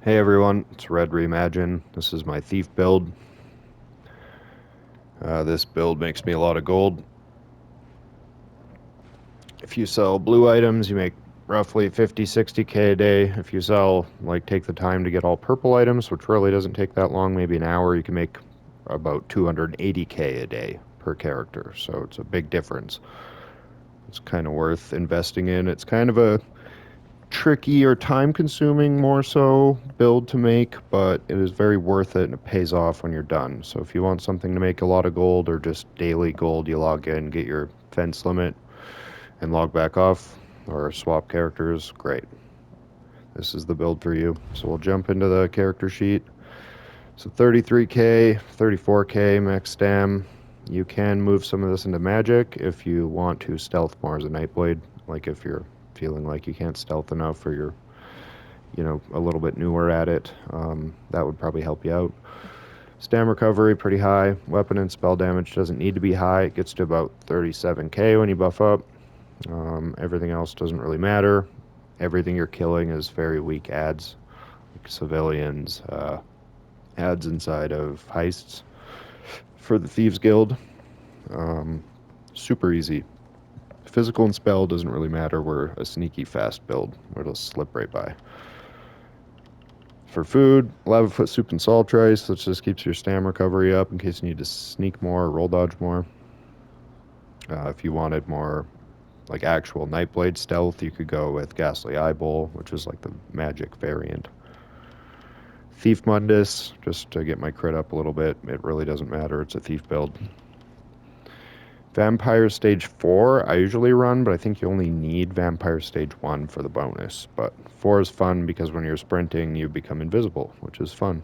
Hey everyone, it's Red Reimagine. This is my thief build. This build makes me a lot of gold. If you sell blue items, you make roughly 50, 60k a day. If you sell, take the time to get all purple items, which really doesn't take that long, maybe an hour, you can make about 280k a day per character. So it's a big difference. It's kind of worth investing in. It's kind of a tricky or time consuming more so build to make, but it is very worth it and it pays off when you're done. So if you want something to make a lot of gold or just daily gold, you log in, get your fence limit and log back off or swap characters. Great. This is the build for you. So we'll jump into the character sheet. So 33k, 34k max stam. You can move some of this into magic if you want to stealth more as a Nightblade. Like if you're feeling like you can't stealth enough or you're a little bit newer at it, that would probably help you out. Stam recovery, pretty high. Weapon and spell damage doesn't need to be high. It gets to about 37k when you buff up. Everything else doesn't really matter. Everything you're killing is very weak adds, like civilians, adds inside of heists for the Thieves Guild. Super easy. Physical and spell doesn't really matter. We're a sneaky fast build. It'll slip right by. For food, lava foot soup and salt rice. That just keeps your stam recovery up in case you need to sneak more or roll dodge more. If you wanted more like actual Nightblade stealth, you could go with Ghastly Eyeball, which is like the magic variant. Thief Mundus, just to get my crit up a little bit. It really doesn't matter. It's a thief build. Vampire Stage 4, I usually run, but I think you only need Vampire Stage 1 for the bonus. But 4 is fun because when you're sprinting, you become invisible, which is fun.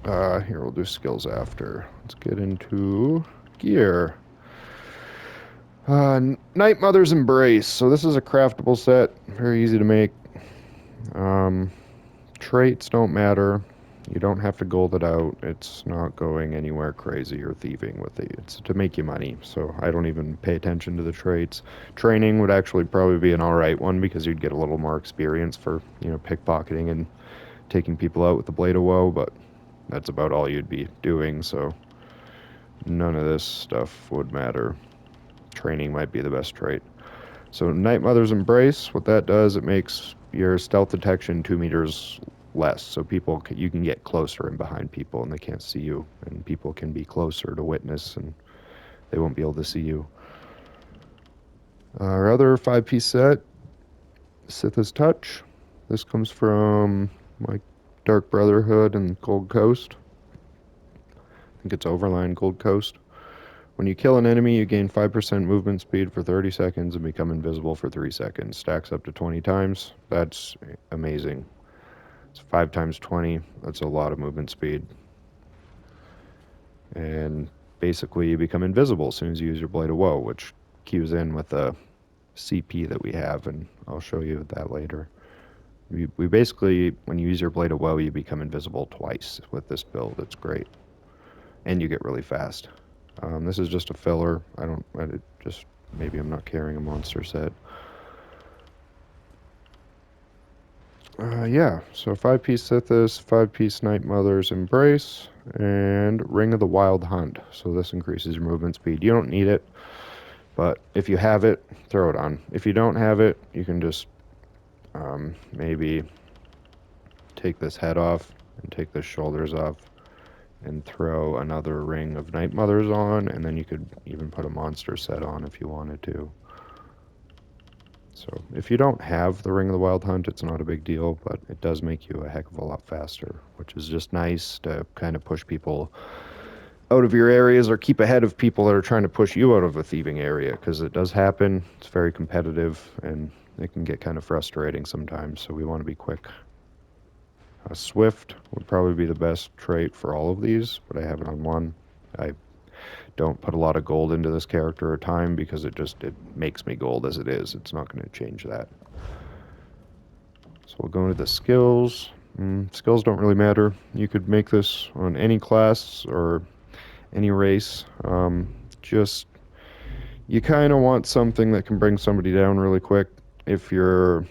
Here, we'll do skills after. Let's get into gear. Night Mother's Embrace. So this is a craftable set. Very easy to make. Traits don't matter. You don't have to gold it out. It's not going anywhere crazy or thieving with it. It's to make you money, so I don't even pay attention to the traits. Training would actually probably be an alright one because you'd get a little more experience for, pickpocketing and taking people out with the Blade of Woe, but that's about all you'd be doing, so none of this stuff would matter. Training might be the best trait. So Night Mother's Embrace, what that does, it makes your stealth detection 2 meters less, so you can get closer and behind people and they can't see you, and people can be closer to witness and they won't be able to see you. Our other 5-piece set, Sithis Touch. This comes from like Dark Brotherhood and Gold Coast. I think it's Overline Gold Coast. When you kill an enemy, you gain 5% movement speed for 30 seconds and become invisible for 3 seconds. Stacks up to 20 times. That's amazing. It's 5 times 20. That's a lot of movement speed. And basically, you become invisible as soon as you use your Blade of Woe, which cues in with the CP that we have, and I'll show you that later. We basically, when you use your Blade of Woe, you become invisible twice with this build. It's great. And you get really fast. This is just a filler. Maybe I'm not carrying a monster set. Yeah, so 5-piece Sithis, 5-piece Night Mother's Embrace, and Ring of the Wild Hunt. So this increases your movement speed. You don't need it, but if you have it, throw it on. If you don't have it, you can just maybe take this head off and take the shoulders off and throw another Ring of Night Mothers on, and then you could even put a monster set on if you wanted to. So if you don't have the Ring of the Wild Hunt, it's not a big deal, but it does make you a heck of a lot faster, which is just nice to kind of push people out of your areas or keep ahead of people that are trying to push you out of a thieving area, because it does happen. It's very competitive, and it can get kind of frustrating sometimes, so we want to be quick. Swift would probably be the best trait for all of these, but I have it on one. I don't put a lot of gold into this character or time because it makes me gold as it is. It's not going to change that. So we'll go into the skills. Skills don't really matter. You could make this on any class or any race. You kind of want something that can bring somebody down really quick. If your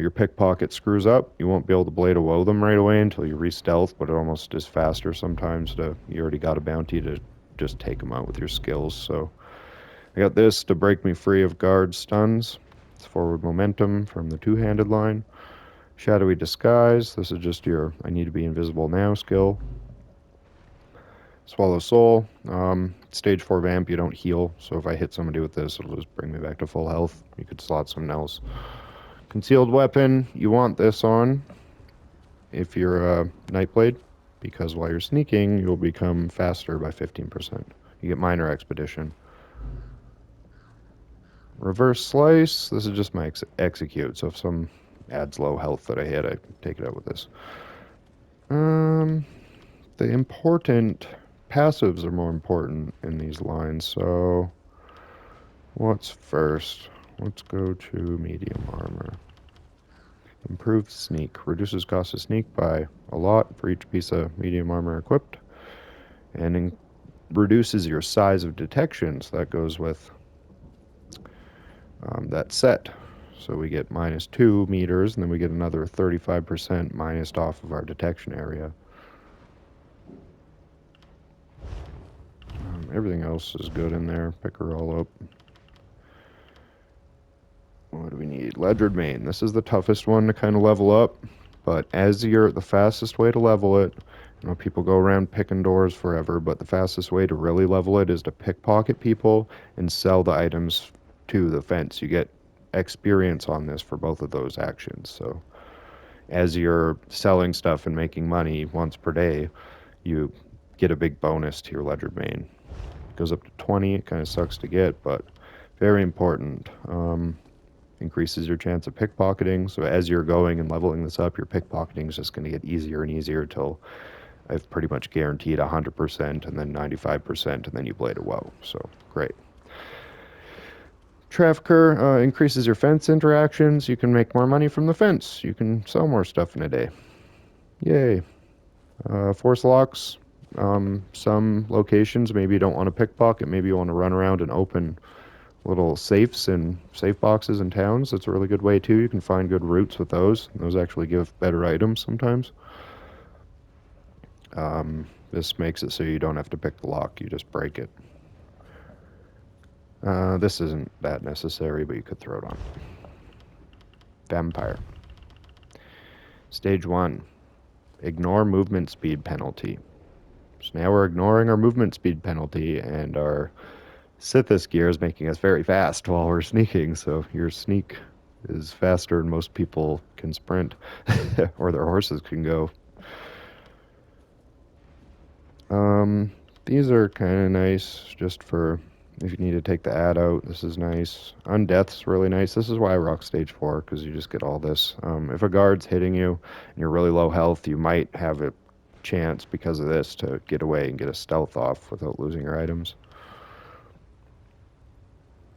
your pickpocket screws up, you won't be able to Blade of Woe them right away until you re-stealth, but it almost is faster sometimes you already got a bounty to just take them out with your skills. So I got this to break me free of guard stuns. It's forward momentum from the two-handed line. Shadowy Disguise, this is just your I need to be invisible now skill. Swallow Soul, stage 4 vamp, you don't heal, so if I hit somebody with this, it'll just bring me back to full health. You could slot something else. Concealed Weapon, you want this on if you're a Nightblade, because while you're sneaking, you'll become faster by 15%. You get Minor Expedition. Reverse Slice, this is just my execute, so if some adds low health that I hit, I take it out with this. The important passives are more important in these lines, so what's first? Let's go to medium armor. Improved sneak. Reduces cost of sneak by a lot for each piece of medium armor equipped. And reduces your size of detection, so that goes with that set. So we get -2 meters, and then we get another 35% minus off of our detection area. Everything else is good in there. Pick her all up. What do we need? Ledgered Mane. This is the toughest one to kind of level up, but as you're the fastest way to level it, you know, people go around picking doors forever, but the fastest way to really level it is to pickpocket people and sell the items to the fence. You get experience on this for both of those actions. So as you're selling stuff and making money once per day, you get a big bonus to your Ledgered Mane. It goes up to 20. It kind of sucks to get, but very important. Increases your chance of pickpocketing. So as you're going and leveling this up, your pickpocketing is just going to get easier and easier till I've pretty much guaranteed 100% and then 95% and then you Blade of Woe. So great. Trafficker increases your fence interactions. You can make more money from the fence. You can sell more stuff in a day. Yay. Force locks. Some locations, maybe you don't want to pickpocket. Maybe you want to run around and open little safes and safe boxes in towns. That's a really good way too. You can find good routes with those. Those actually give better items sometimes. This makes it so you don't have to pick the lock, you just break it. This isn't that necessary, but you could throw it on. Vampire. Stage 1. Ignore movement speed penalty. So now we're ignoring our movement speed penalty, and our Sithis gear is making us very fast while we're sneaking, so your sneak is faster than most people can sprint, or their horses can go. These are kind of nice, just for if you need to take the ad out. This is nice. Undeath's really nice. This is why I rock stage 4, because you just get all this. If a guard's hitting you and you're really low health, you might have a chance because of this to get away and get a stealth off without losing your items.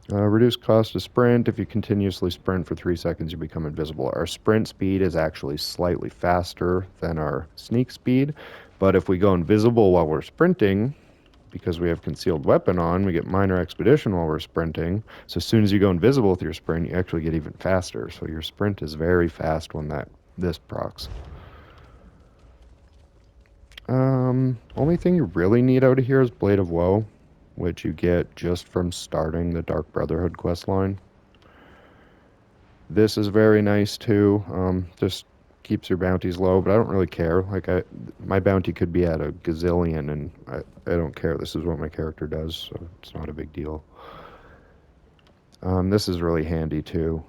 Reduce cost of sprint. If you continuously sprint for 3 seconds, you become invisible. Our sprint speed is actually slightly faster than our sneak speed, but if we go invisible while we're sprinting, because we have concealed weapon on, we get minor expedition while we're sprinting. So as soon as you go invisible with your sprint, you actually get even faster. So your sprint is very fast when this procs. Only thing you really need out of here is Blade of Woe, which you get just from starting the Dark Brotherhood quest line. This is very nice too. Just keeps your bounties low, but I don't really care. Like my bounty could be at a gazillion, and I don't care. This is what my character does, so it's not a big deal. This is really handy too.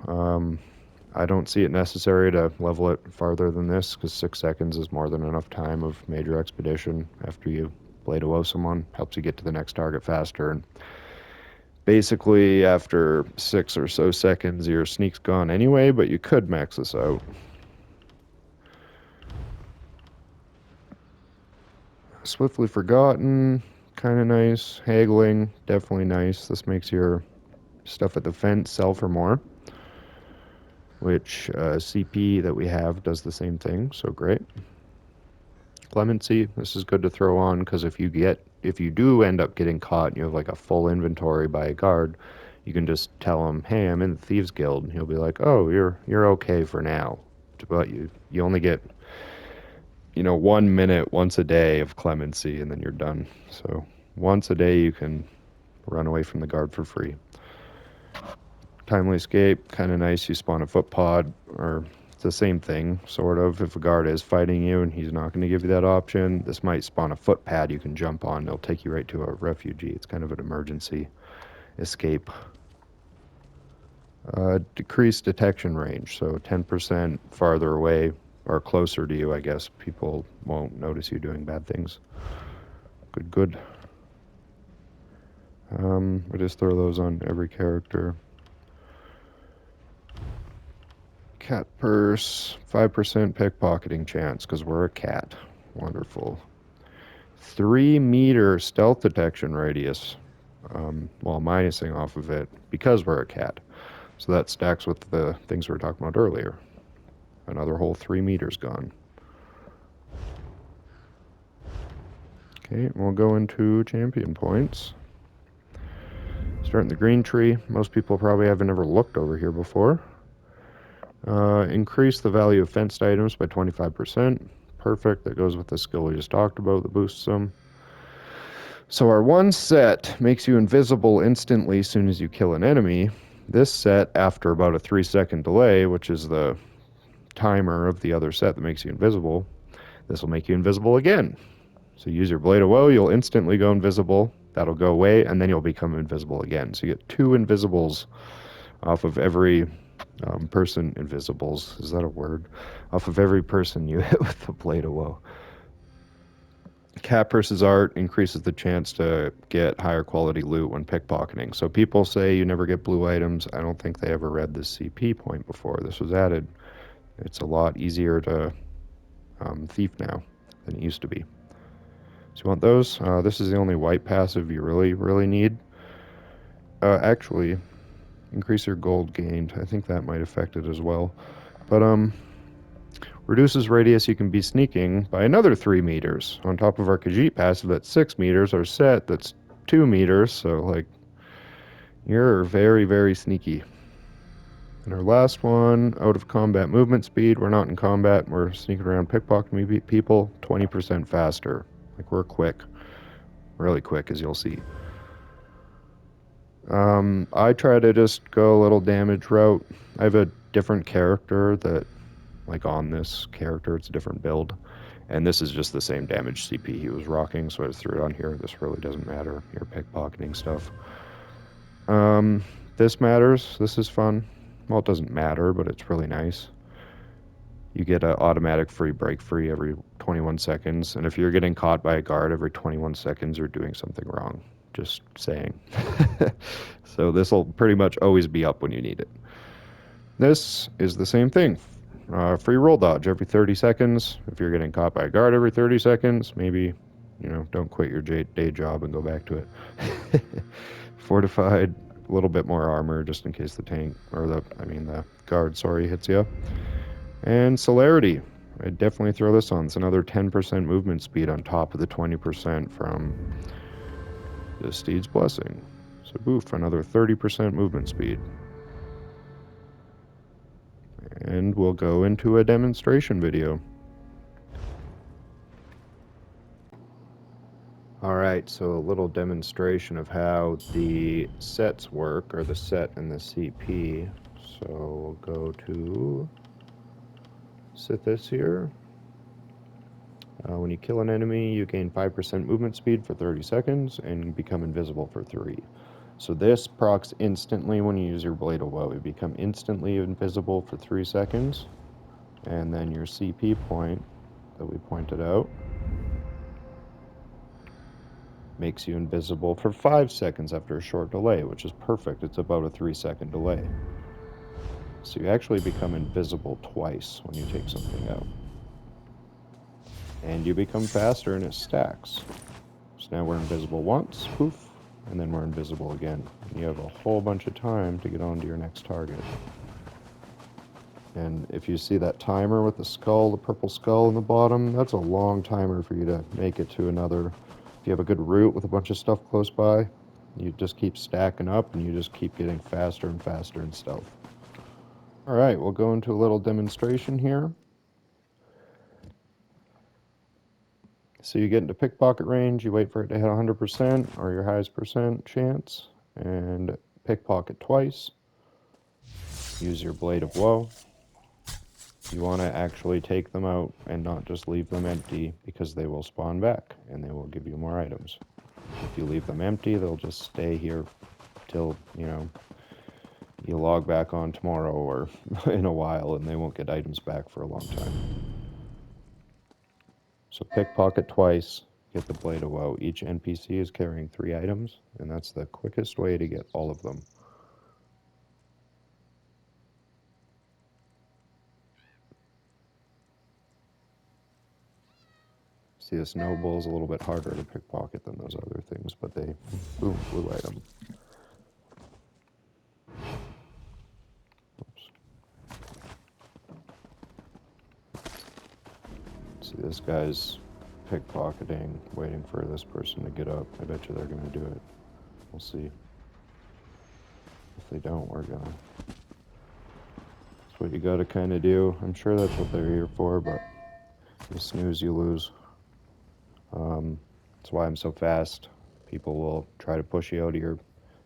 I don't see it necessary to level it farther than this, because 6 seconds is more than enough time of major expedition after you Blade of Woe someone. Helps you get to the next target faster, and basically after 6 or so seconds your sneak's gone anyway, but you could max this out. Swiftly Forgotten, kind of nice. Haggling, definitely nice. This makes your stuff at the fence sell for more, which CP that we have does the same thing, so great. Clemency, this is good to throw on, because if you do end up getting caught and you have like a full inventory by a guard, You can just tell him, "Hey, I'm in the Thieves Guild," and he'll be like, "Oh, you're okay for now." But you only get 1 minute once a day of clemency, and then you're done. So once a day you can run away from the guard for free. Timely escape, kind of nice. You spawn a foot pod, or it's the same thing, sort of. If a guard is fighting you and he's not going to give you that option, this might spawn a foot pad you can jump on. It'll take you right to a refugee. It's kind of an emergency escape. Decreased detection range, so 10% farther away or closer to you, I guess. People won't notice you doing bad things. Good. We just throw those on every character. Cat purse, 5% pickpocketing chance, because we're a cat. Wonderful. 3-meter stealth detection radius, while minusing off of it, because we're a cat. So that stacks with the things we were talking about earlier. Another whole 3 meters gone. Okay, we'll go into champion points. Starting the green tree. Most people probably haven't ever looked over here before. Increase the value of fenced items by 25%. Perfect. That goes with the skill we just talked about that boosts them. So our one set makes you invisible instantly as soon as you kill an enemy. This set, after about a 3-second delay, which is the timer of the other set that makes you invisible, this will make you invisible again. So use your Blade of Woe, you'll instantly go invisible. That'll go away, and then you'll become invisible again. So you get 2 invisibles off of every person. Invisibles, is that a word? Off of every person you hit with the Blade of Woe. Cat Purse's art increases the chance to get higher quality loot when pickpocketing. So people say you never get blue items. I don't think they ever read the CP point before this was added. It's a lot easier to thief now than it used to be. So you want those? This is the only white passive you really need. Actually, increase your gold gained. I think that might affect it as well. But reduces radius you can be sneaking by another 3 meters. On top of our Khajiit passive that's 6 meters, our set that's 2 meters, so like you're very sneaky. And our last one, out of combat movement speed. We're not in combat, we're sneaking around pickpocketing people, 20% faster. Like we're quick. Really quick, as you'll see. I try to just go a little damage route. I have a different character that, like on this character, it's a different build. And this is just the same damage CP he was rocking, so I just threw it on here. This really doesn't matter, your pickpocketing stuff. This matters. This is fun. Well, it doesn't matter, but it's really nice. You get an automatic break free every 21 seconds. And if you're getting caught by a guard every 21 seconds, you're doing something wrong. Just saying. So this will pretty much always be up when you need it. This is the same thing. Free roll dodge every 30 seconds. If you're getting caught by a guard every 30 seconds, maybe, don't quit your day job and go back to it. Fortified, a little bit more armor just in case the the guard, hits you. And celerity. I'd definitely throw this on. It's another 10% movement speed on top of the 20% from the Steed's Blessing. So boof, another 30% movement speed. And we'll go into a demonstration video. Alright, so a little demonstration of how the sets work, or the set and the CP. So we'll go to Sithis here. When you kill an enemy, you gain 5% movement speed for 30 seconds and become invisible for 3. So this procs instantly when you use your Blade of Woe. You become instantly invisible for 3 seconds. And then your CP point that we pointed out makes you invisible for 5 seconds after a short delay, which is perfect. It's about a 3-second delay. So you actually become invisible twice when you take something out. And you become faster and it stacks. So now we're invisible once, poof, and then we're invisible again. And you have a whole bunch of time to get on to your next target. And if you see that timer with the skull, the purple skull in the bottom, that's a long timer for you to make it to another. If you have a good route with a bunch of stuff close by, You just keep stacking up, and you just keep getting faster and faster in stealth. All right, we'll go into a little demonstration here. So you get into pickpocket range, you wait for it to hit 100% or your highest percent chance, and pickpocket twice. Use your blade of woe. You want to actually take them out and not just leave them empty, because they will spawn back and they will give you more items. If you leave them empty, they'll just stay here till, you know, you log back on tomorrow or in a while, and they won't get items back for a long time. So pickpocket twice, get the blade of woe. Each NPC is carrying 3 items, and that's the quickest way to get all of them. See, this noble is a little bit harder to pickpocket than those other things, but they, boom, blue item. Oops. See, this guy's pickpocketing, waiting for this person to get up. I bet you they're going to do it. We'll see. If they don't, we're gonna. That's what you gotta kind of do. I'm sure that's what they're here for, but you snooze, you lose. That's why I'm so fast. People will try to push you out of your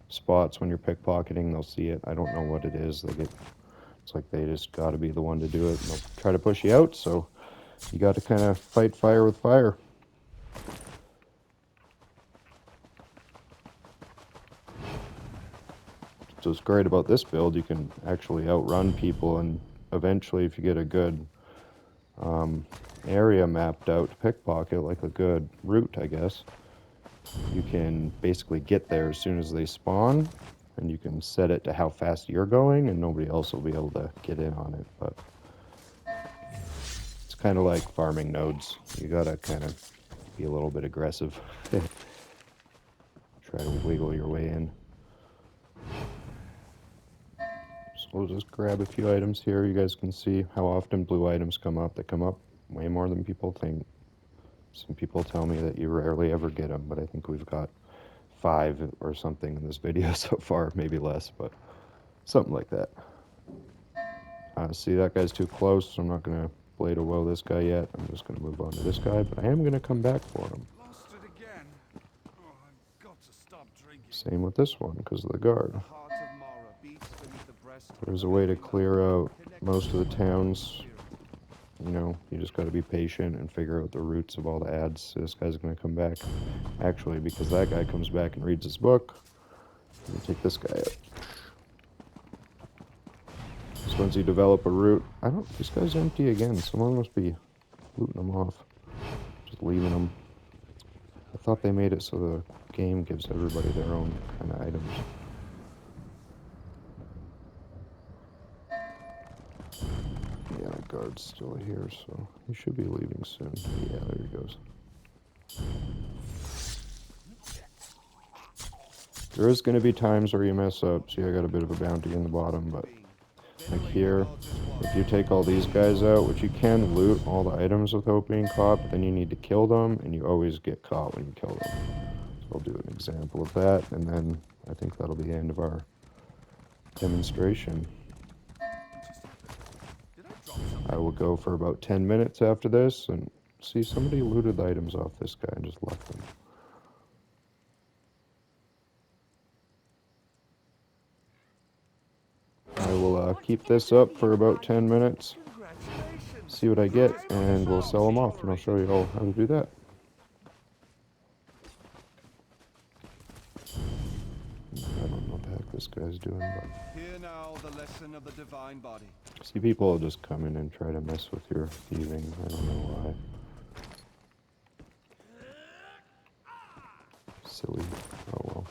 spots when you're pickpocketing. They'll see it. I don't know what it is. It's like they just gotta be the one to do it, and they'll try to push you out, so you gotta kind of fight fire with fire. So what's great about this build, you can actually outrun people, and eventually, if you get a good area mapped out to pickpocket, like a good route, I guess, you can basically get there as soon as they spawn, and you can set it to how fast you're going, and nobody else will be able to get in on it. But it's kind of like farming nodes. You gotta kind of be a little bit aggressive. Try to wiggle your way in. So we'll just grab a few items here. You guys can see how often blue items come up. They come up way more than people think. Some people tell me that you rarely ever get them, but I think we've got 5 or something in this video so far, maybe less, but something like that. See, that guy's too close, so I'm not going to blade of woe this guy yet. I'm just going to move on to this guy, but I am going to come back for him. Lost it again. Oh, I've got to stop drinking. Same with this one, because of the guard. The heart of Mara beats beneath the breast of There's the a way to living clear out Connected most of the to my towns. spirit. You know, you just got to be patient and figure out the roots of all the ads. So this guy's going to come back. Actually, because that guy comes back and reads his book, I'm going to take this guy out. So once you develop a route, this guy's empty again. Someone must be looting them off. Just leaving them. I thought they made it so the game gives everybody their own kind of items. Yeah, the guard's still here, so he should be leaving soon. Yeah, there he goes. There is going to be times where you mess up. See, I got a bit of a bounty in the bottom, but like here, if you take all these guys out, which you can loot all the items without being caught, but then you need to kill them, and you always get caught when you kill them. So I'll do an example of that, and then I think that'll be the end of our demonstration. I will go for about 10 minutes after this, and see, somebody looted the items off this guy and just left them. I will keep this up for about 10 minutes, see what I get, and we'll sell them off, and I'll show you all how to do that. I don't know what the heck this guy's doing, but... Hear now the lesson of the divine body. See, people will just come in and try to mess with your thieving. I don't know why. Silly. Oh well.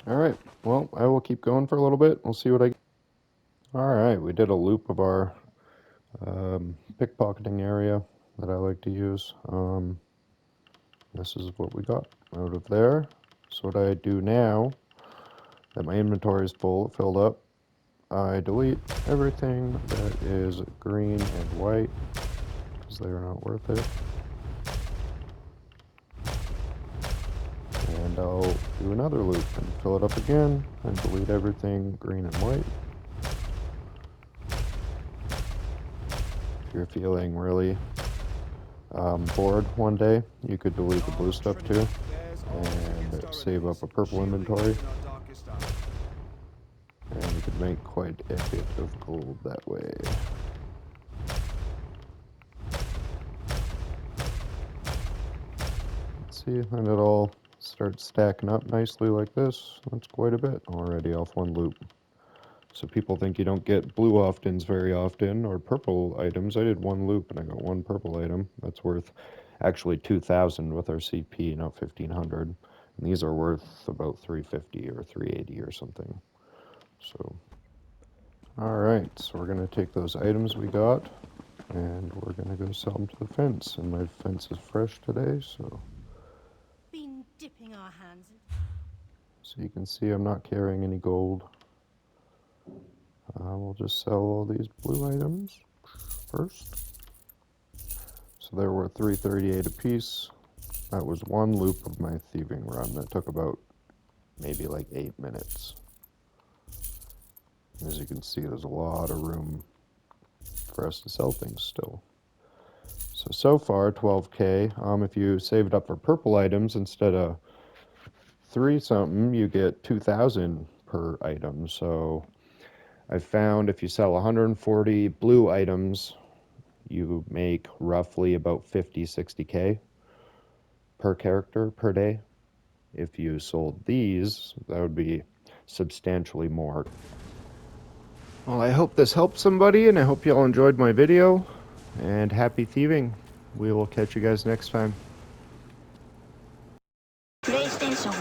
Alright, well, I will keep going for a little bit. We'll see what I get. Alright, we did a loop of our pickpocketing area that I like to use. This is what we got out of there. So what I do now, that my inventory is filled up, I delete everything that is green and white, because they are not worth it. And I'll do another loop and fill it up again, and delete everything green and white. If you're feeling really bored one day, you could delete the blue stuff too, and save up a purple inventory. And you could make quite a bit of gold that way. Let's see, and it all starts stacking up nicely like this. That's quite a bit already off one loop. So people think you don't get blue oftens very often, or purple items. I did one loop and I got one purple item. That's worth actually 2,000 with our CP, not 1,500. And these are worth about 350 or 380 or something. So, alright, so we're going to take those items we got, and we're going to go sell them to the fence. And my fence is fresh today, so Been dipping our hands in. so you can see I'm not carrying any gold. We'll just sell all these blue items first. So they were 338 a piece. That was one loop of my thieving run. That took about maybe like 8 minutes. As you can see, there's a lot of room for us to sell things still. So far, 12K. If you save it up for purple items, instead of 3 something, you get 2,000 per item. So I found if you sell 140 blue items, you make roughly about 50-60K per character per day. If you sold these, that would be substantially more. Well, I hope this helped somebody, and I hope you all enjoyed my video, and happy thieving. We will catch you guys next time. PlayStation